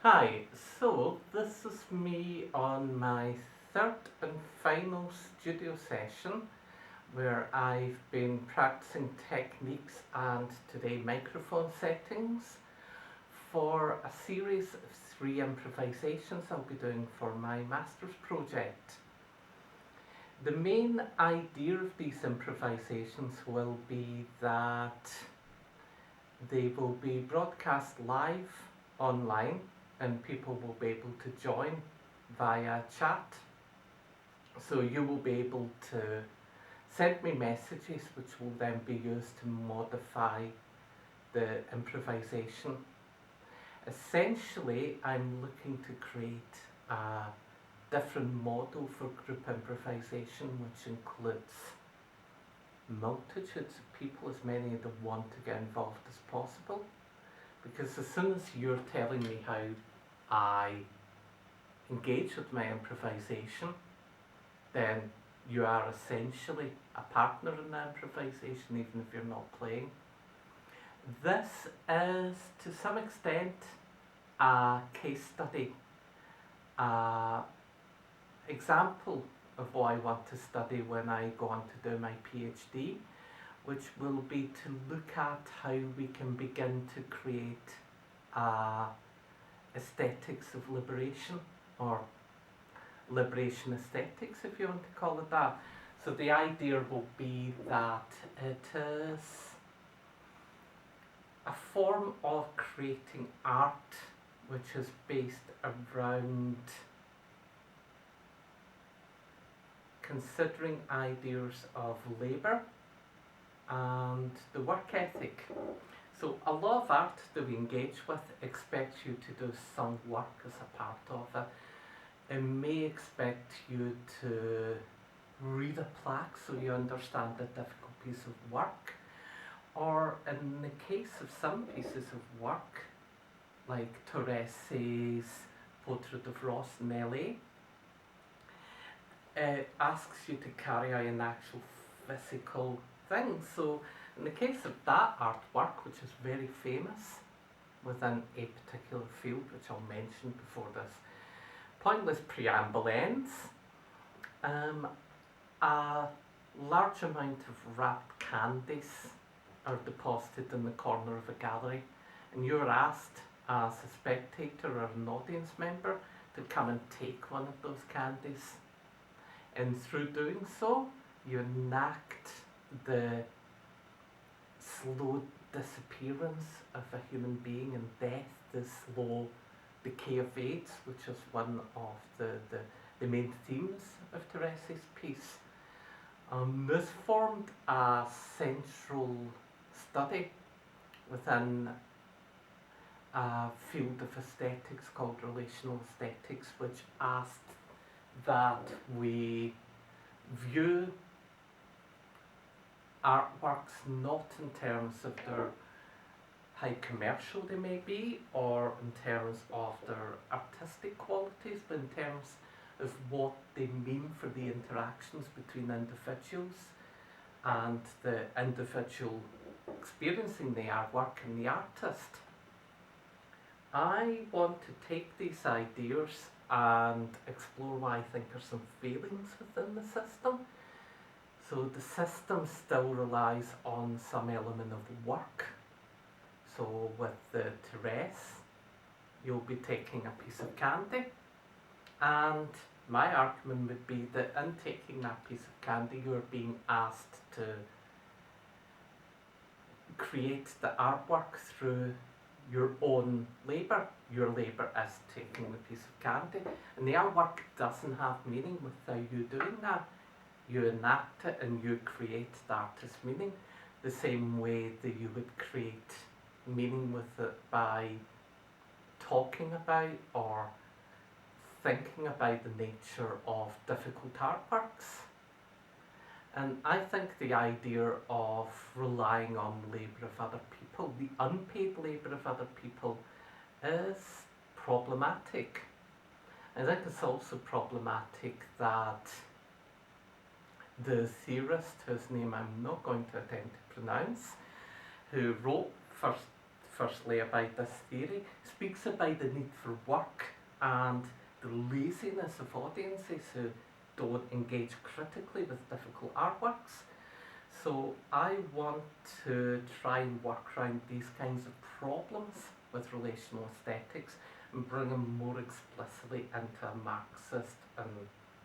Hi, so this is me on my third and final studio session where I've been practicing techniques and today microphone settings for a series of 3 improvisations I'll be doing for my master's project. The main idea of these improvisations will be that they will be broadcast live online and people will be able to join via chat. So you will be able to send me messages which will then be used to modify the improvisation. Essentially, I'm looking to create a different model for group improvisation which includes multitudes of people, as many of them want to get involved as possible. Because as soon as you're telling me how I engage with my improvisation, then you are essentially a partner in the improvisation, even if you're not playing. This is to some extent a case study, an example of what I want to study when I go on to do my PhD, which will be to look at how we can begin to create aesthetics of liberation, or liberation aesthetics if you want to call it that. So the idea will be that it is a form of creating art which is based around considering ideas of labour and the work ethic. So a lot of art that we engage with expects you to do some work as a part of it. It may expect you to read a plaque so you understand a difficult piece of work, or in the case of some pieces of work, like Thorese's Portrait of Ross in LA, it asks you to carry out an actual physical thing. So in the case of that artwork, which is very famous within a particular field, which I'll mention before this pointless preamble ends, a large amount of wrapped candies are deposited in the corner of a gallery, and you're asked as a spectator or an audience member to come and take one of those candies. And through doing so, you enact the slow disappearance of a human being and death, the slow decay of AIDS, which is one of the main themes of Thorese's piece. This formed a central study within a field of aesthetics called relational aesthetics, which asked that we view artworks not in terms of their how commercial they may be or in terms of their artistic qualities, but in terms of what they mean for the interactions between individuals and the individual experiencing the artwork and the artist. I want to take these ideas and explore what I think are some failings within the system. So the system still relies on some element of work. So with the Therese, you'll be taking a piece of candy, and my argument would be that in taking that piece of candy, you're being asked to create the artwork through your own labour. Your labour is taking the piece of candy, and the artwork doesn't have meaning without you doing that. You enact it and you create the artist's meaning, the same way that you would create meaning with it by talking about or thinking about the nature of difficult artworks. And I think the idea of relying on labour of other people, the unpaid labour of other people, is problematic. I think it's also problematic that the theorist, whose name I'm not going to attempt to pronounce, who wrote first firstly about this theory, speaks about the need for work and the laziness of audiences who don't engage critically with difficult artworks. So I want to try and work around these kinds of problems with relational aesthetics and bring them more explicitly into a Marxist and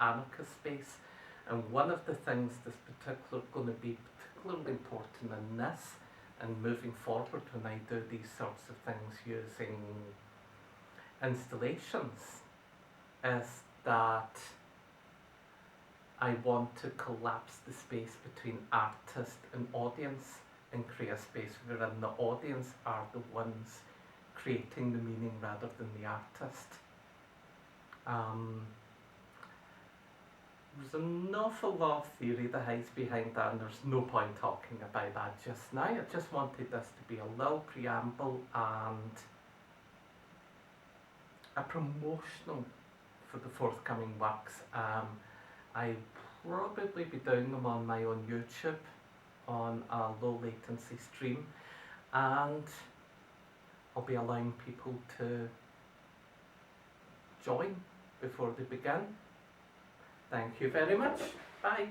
anarchist space. And one of the things that's going to be particularly important in this and moving forward when I do these sorts of things using installations is that I want to collapse the space between artist and audience and create a space wherein the audience are the ones creating the meaning rather than the artist. There's an awful lot of theory that hides behind that, and there's no point talking about that just now. I just wanted this to be a little preamble and a promotional for the forthcoming works. I'll probably be doing them on my own YouTube on a low latency stream, and I'll be allowing people to join before they begin. Thank you very much. Bye.